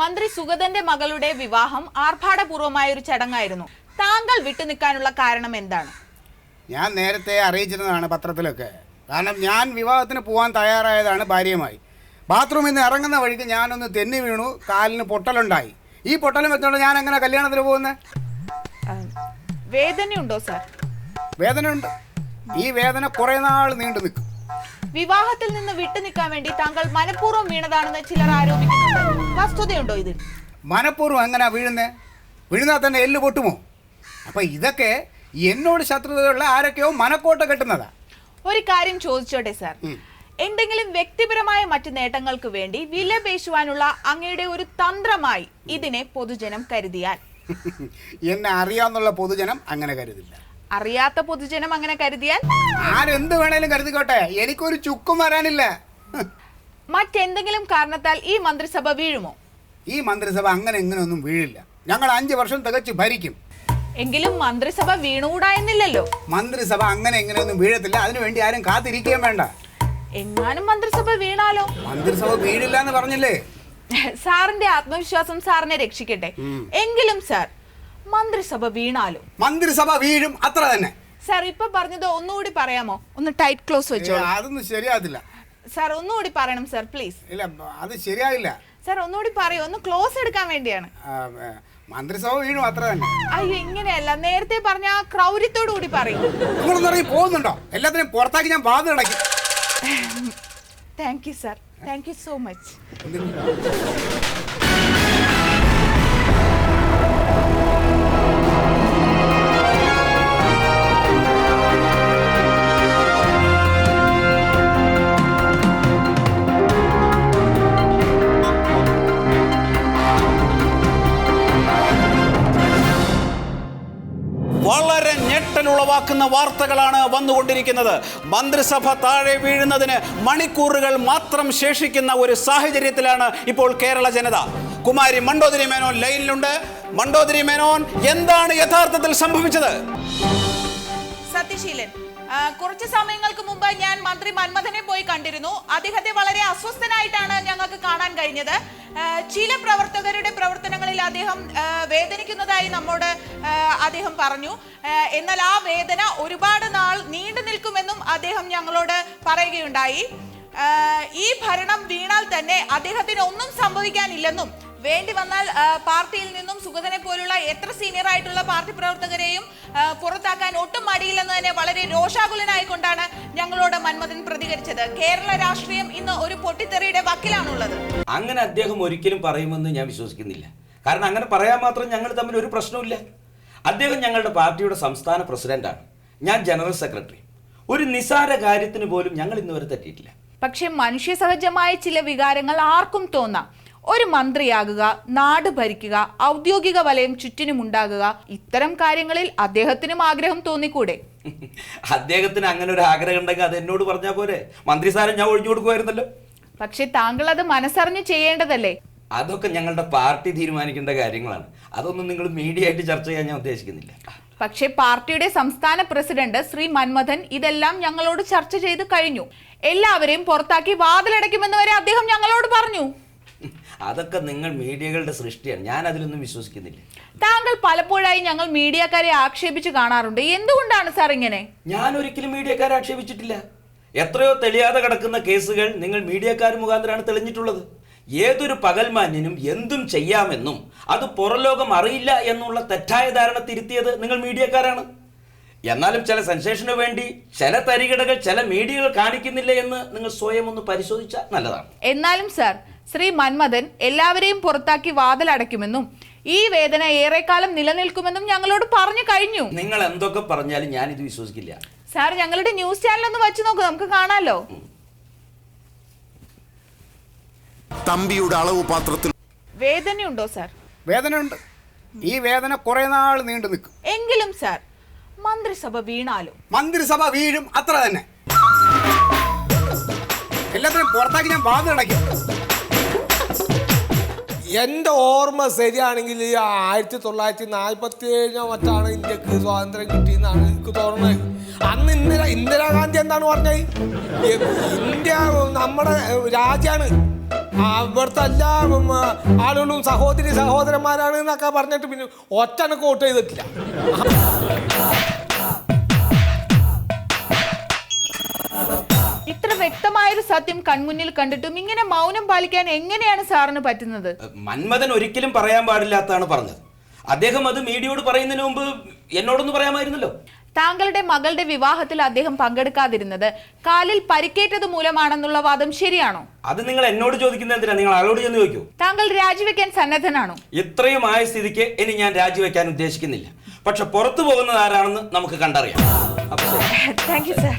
മന്ത്രി സുഗതന്റെ മകളുടെ വിവാഹം ആർഭാടപൂർവമായ ഒരു ചടങ്ങായിരുന്നു. താങ്കൾ വിട്ടുനിൽക്കാനുള്ള കാരണം എന്താണ്? ഞാൻ നേരത്തെ അറിയിച്ചിരുന്നതാണ് പത്രത്തിലൊക്കെ. കാരണം ഞാൻ വിവാഹത്തിന് പോകാൻ തയ്യാറായതാണ് ഭാര്യയുമായി. ബാത്റൂമിൽ നിന്ന് ഇറങ്ങുന്ന വഴിക്ക് ഞാനൊന്ന് തെന്നി വീണു, കാലിന് പൊട്ടലുണ്ടായി. ഈ പൊട്ടലും വെച്ചോണ്ട് ഞാൻ എങ്ങനെ കല്യാണത്തിന് പോകുന്നത്? വേദനയുണ്ടോ സാർ? വേദനയുണ്ട്. ഈ വേദന കുറെ നാൾ നീണ്ടു നിൽക്കും. വിവാഹത്തിൽ നിന്ന് വിട്ടുനിൽക്കാൻ വേണ്ടി താങ്കൾ മനഃപൂർവ്വം വീണതാണെന്ന് ചിലർ ആരോപിക്കുന്നുണ്ട്. വസ്തുതയുണ്ടോ ഇതിൽ? മനഃപൂർവ്വം എങ്ങനെയാ വീഴുന്നത്? വീഴുന്നാൽ തന്നെ എല്ല് പൊട്ടുമോ? അപ്പം ഇതൊക്കെ എന്നോട് ശത്രുതയുള്ള ആരൊക്കെയോ മനക്കോട്ട കെട്ടുന്നതാ. ഒരു കാര്യം ചോദിച്ചോട്ടെ സാർ, എന്തെങ്കിലും വ്യക്തിപരമായ മറ്റു നേട്ടങ്ങൾക്ക് വേണ്ടി വിലപേശുവാനുള്ള അങ്ങയുടെ ഒരു തന്ത്രമായി ഇതിനെ പൊതുജനം കരുതിയാൽ? എന്നെ അറിയാന്നുള്ള പൊതുജനം അങ്ങനെ കരുതില്ല. അറിയാത്ത പൊതുജനം അങ്ങനെ കരുതിയാൽ? ആരെന്ത് വേണേലും കരുതിക്കോട്ടെ, എനിക്കൊരു ചുക്കും വരാനില്ല. മറ്റെന്തെങ്കിലും കാരണത്താൽ ഈ മന്ത്രിസഭ വീഴുമോ? ഈ മന്ത്രിസഭ അങ്ങനെ എങ്ങനെയൊന്നും വീഴില്ല. ഞങ്ങൾ 5 വർഷം തികച്ചു ഭരിക്കും. എങ്കിലും മന്ത്രിസഭ വീണുകൂടാ എന്നില്ലല്ലോ. മന്ത്രിസഭ അങ്ങനെ എങ്ങനെയൊന്നും വീഴത്തില്ല. അതിനുവേണ്ടി ആരും കാത്തിരിക്കുകയും വേണ്ട. എങ്ങാനും മന്ത്രിസഭ വീണാലോ? മന്ത്രിസഭ വീഴില്ല എന്ന് പറഞ്ഞില്ലേ? സാറിന്റെ ആത്മവിശ്വാസം സാറിനെ രക്ഷിക്കട്ടെ. എങ്കിലും സാർ, മന്ത്രിസഭ വീണാലോ? മന്ത്രിസഭ വീഴും, അത്ര തന്നെ. സാർ ഇപ്പൊ പറഞ്ഞത് ഒന്നുകൂടി പറയാമോ? ഒന്ന് ടൈറ്റ് ക്ലോസ് വെച്ചോ. അതൊന്നും ശരിയാകത്തില്ല സാർ. ഒന്നുകൂടി പറയണം സാർ, പ്ലീസ്. ഇല്ല, അത് ശരിയാകില്ല സാർ. ഒന്നുകൂടി പറയൂ, ഒന്ന് ക്ലോസ് എടുക്കാൻ വേണ്ടിയാണ്. മന്ത്രിസഭ വീഴും, അത്ര തന്നെ. അയ്യോ, ഇങ്ങനെയല്ല, നേരത്തെ പറഞ്ഞ ആ ക്രൗര്യത്തോടു കൂടി പറയും. നിങ്ങളൊന്നും ഇറങ്ങി പോകുന്നുണ്ടോ? എല്ലാത്തിനും പുറത്താക്കി ഞാൻ വാതിൽ അടയ്ക്കും. Thank you sir, thank you so much. വളരെ ഞെട്ടലുളവാക്കുന്ന വാർത്തകളാണ് വന്നുകൊണ്ടിരിക്കുന്നത്. മന്ത്രിസഭ താഴെ വീഴുന്നതിന് മണിക്കൂറുകൾ മാത്രം ശേഷിക്കുന്ന ഒരു സാഹചര്യത്തിലാണ് ഇപ്പോൾ കേരള ജനത. കുമാരി മണ്ടോദരി മേനോൻ ലൈനിലുണ്ട്. മണ്ടോദരി മേനോൻ, എന്താണ് യഥാർത്ഥത്തിൽ സംഭവിച്ചത്? സത്യശീലൻ, കുറച്ച് സമയങ്ങൾക്ക് മുമ്പ് ഞാൻ മന്ത്രി മന്മഥനെ പോയി കണ്ടിരുന്നു. അദ്ദേഹത്തെ വളരെ അസ്വസ്ഥനായിട്ടാണ് ഞങ്ങൾക്ക് കാണാൻ കഴിഞ്ഞത്. ചില പ്രവർത്തകരുടെ പ്രവർത്തനങ്ങളിൽ അദ്ദേഹം വേദനിക്കുന്നതായി നമ്മോട് അദ്ദേഹം പറഞ്ഞു. എന്നാൽ ആ വേദന ഒരുപാട് നാൾ നീണ്ടു നിൽക്കുമെന്നും അദ്ദേഹം ഞങ്ങളോട് പറയുകയുണ്ടായി. ഈ ഭരണം വീണാൽ തന്നെ അദ്ദേഹത്തിന് ഒന്നും സംഭവിക്കാനില്ലെന്നും, വേണ്ടി വന്നാൽ പാർട്ടിയിൽ നിന്നും സുഗതനെ പോലുള്ള എത്ര സീനിയർ ആയിട്ടുള്ള പാർട്ടി പ്രവർത്തകരെയും പുറത്താക്കാൻ ഒട്ടും മടിയില്ലെന്ന് തന്നെ വളരെ രോഷാകുലനായിക്കൊണ്ടാണ് ഞങ്ങളോട് മന്മഥൻ പ്രതികരിച്ചത്. കേരള രാഷ്ട്രീയം ഇന്ന് ഒരു പൊട്ടിത്തെറിയുടെ വക്കിലാണുള്ളത്. അങ്ങനെ അദ്ദേഹം ഒരിക്കലും പറയുമെന്ന് ഞാൻ വിശ്വസിക്കുന്നില്ല. കാരണം അങ്ങനെ പറയാൻ മാത്രം ഞങ്ങൾ തമ്മിൽ ഒരു പ്രശ്നമില്ല. അദ്ദേഹം ഞങ്ങളുടെ പാർട്ടിയുടെ സംസ്ഥാന പ്രസിഡന്റാണ്, ഞാൻ ജനറൽ സെക്രട്ടറി. ഒരു നിസാര കാര്യത്തിന് പോലും ഞങ്ങൾ ഇന്നുവരെ തെറ്റിയിട്ടില്ല. പക്ഷെ മനുഷ്യ സഹജമായ ചില വികാരങ്ങൾ ആർക്കും തോന്നാം. ഒരു മന്ത്രിയാകുക, നാട് ഭരിക്കുക, ഔദ്യോഗിക വലയം ചുറ്റിനുമുണ്ടാകുക, ഇത്തരം കാര്യങ്ങളിൽ അദ്ദേഹത്തിനും ആഗ്രഹം തോന്നിക്കൂടെ? അദ്ദേഹത്തിന് അങ്ങനെ ഒരു ആഗ്രഹം ഉണ്ടെങ്കിൽ അത് എന്നോട് പറഞ്ഞാൽ പോരെ? മന്ത്രിസ്ഥാനം ഞാൻ ഒഴിഞ്ഞു കൊടുക്കുമായിരുന്നല്ലോ. പക്ഷെ താങ്കൾ അത് മനസ്സറിഞ്ഞ് ചെയ്യേണ്ടതല്ലേ? അതൊക്കെ ഞങ്ങളുടെ പാർട്ടി തീരുമാനിക്കേണ്ട കാര്യങ്ങളാണ്. അതൊന്നും നിങ്ങൾ മീഡിയ ആയിട്ട് ചർച്ച ചെയ്യാൻ ഞാൻ ഉദ്ദേശിക്കുന്നില്ല. പക്ഷേ പാർട്ടിയുടെ സംസ്ഥാന പ്രസിഡന്റ് ശ്രീ മന്മഥൻ ഇതെല്ലാം ഞങ്ങളോട് ചർച്ച ചെയ്ത് കഴിഞ്ഞു. എല്ലാവരെയും പുറത്താക്കി വാതിലടയ്ക്കുമെന്ന് വരെ അദ്ദേഹം ഞങ്ങളോട് പറഞ്ഞു. അതൊക്കെ നിങ്ങൾ മീഡിയകളുടെ സൃഷ്ടിയാണ്. ഞാൻ അതിലൊന്നും വിശ്വസിക്കുന്നില്ല. താങ്കൾ പലപ്പോഴായി ഞങ്ങൾ മീഡിയക്കാരെ ആക്ഷേപിച്ച് കാണാറുണ്ട്. എന്തുകൊണ്ടാണ് സാർ ഇങ്ങനെ? ഞാൻ ഒരിക്കലും മീഡിയക്കാരെ ആക്ഷേപിച്ചിട്ടില്ല. എത്രയോ തെളിയാതെ കിടക്കുന്ന കേസുകൾ നിങ്ങൾ മീഡിയക്കാർ മുഖാന്തരമാണ് തെളിഞ്ഞിട്ടുള്ളത്. ഏതൊരു പകൽമാന്യനും എന്തും ചെയ്യാമെന്നും അത് പുറലോകം അറിയില്ല എന്നുള്ള തെറ്റായ ധാരണ തിരുത്തിയത് നിങ്ങൾ മീഡിയക്കാരാണ്. എന്നാലും ചില സെൻസേഷന് വേണ്ടി ചില തരികിടകൾ ചില മീഡിയകൾ കാണിക്കുന്നില്ല എന്ന് നിങ്ങൾ സ്വയം ഒന്ന് പരിശോധിച്ചാൽ നല്ലതാണ്. എന്നാലും സാർ, ശ്രീ മന്മഥൻ എല്ലാവരെയും പുറത്താക്കി വാതിലടയ്ക്കുമെന്നും ഈ വേദന ഏറെക്കാലം നിലനിൽക്കുമെന്നും ഞങ്ങളോട് പറഞ്ഞു കഴിഞ്ഞു. നിങ്ങൾ എന്തൊക്കെ പറഞ്ഞാലും ഞാൻ ഇത് വിശ്വസിക്കില്ല. സാർ, ഞങ്ങളുടെ ന്യൂസ് ചാനൽ ഒന്ന് വെച്ച് നോക്കൂ, നമുക്ക് കാണാലോ. തമ്പിയുടെ അളവ് പാത്രത്തിൽ വേദനയുണ്ടോ സാർ? വേദനയുണ്ട്. ഈ വേദന കുറെ നാൾ നീണ്ടു നിൽക്കും. എങ്കിലും സാർ, മന്ത്രിസഭ വീണാലോ? മന്ത്രിസഭ വീഴും, അത്ര തന്നെ. എല്ലാത്തിനും പുറത്താക്കി ഞാൻ വാതിൽ അടയ്ക്കും. എൻ്റെ ഓർമ്മ ശരിയാണെങ്കിൽ 1947 മറ്റാണ് ഇന്ത്യക്ക് സ്വാതന്ത്ര്യം കിട്ടിയെന്നാണ് എനിക്ക് തോന്നുന്നത്. അന്ന് ഇന്ദിരാഗാന്ധി എന്താണ് പറഞ്ഞത്? ഇന്ത്യ നമ്മുടെ രാജ്യമാണ്, ഇവിടുത്തെ എല്ലാ ആളുകളും സഹോദരി സഹോദരന്മാരാണ് എന്നൊക്കെ പറഞ്ഞിട്ട് പിന്നെ ഒറ്റണക്ക് വോട്ട് ചെയ്തിട്ടില്ല. ഇത്ര വ്യക്തമായൊരു സത്യം കൺമുന്നിൽ കണ്ടിട്ടും ഇങ്ങനെ മൗനം പാലിക്കാൻ എങ്ങനെയാണ് സാറിന് പറ്റുന്നത്? മന്മഥൻ ഒരിക്കലും പറയാൻ പാടില്ലാത്തതാണ് പറഞ്ഞത്. അദ്ദേഹം അത് മീഡിയയോട് പറയുന്നതിന് മുമ്പ് എന്നോടൊന്ന് പറയാമായിരുന്നല്ലോ. താങ്കളുടെ മകളുടെ വിവാഹത്തിൽ അദ്ദേഹം പങ്കെടുക്കാതിരുന്നത് കാലിൽ പരിക്കേറ്റത് മൂലമാണെന്നുള്ള വാദം ശരിയാണോ? അത് നിങ്ങൾ എന്നോട് ചോദിക്കുന്നത് എന്തിനാ? നിങ്ങൾ ആളോട് ചെന്ന് ചോദിക്കൂ. താങ്കൾ രാജിവെക്കാൻ സന്നദ്ധനാണോ? ഇത്രയും ആയ സ്ഥിതിക്ക് ഇനി ഞാൻ രാജിവെക്കാൻ ഉദ്ദേശിക്കുന്നില്ല. പക്ഷെ പുറത്തു പോകുന്നത് ആരാണെന്ന് നമുക്ക് കണ്ടറിയാം. Thank you sir.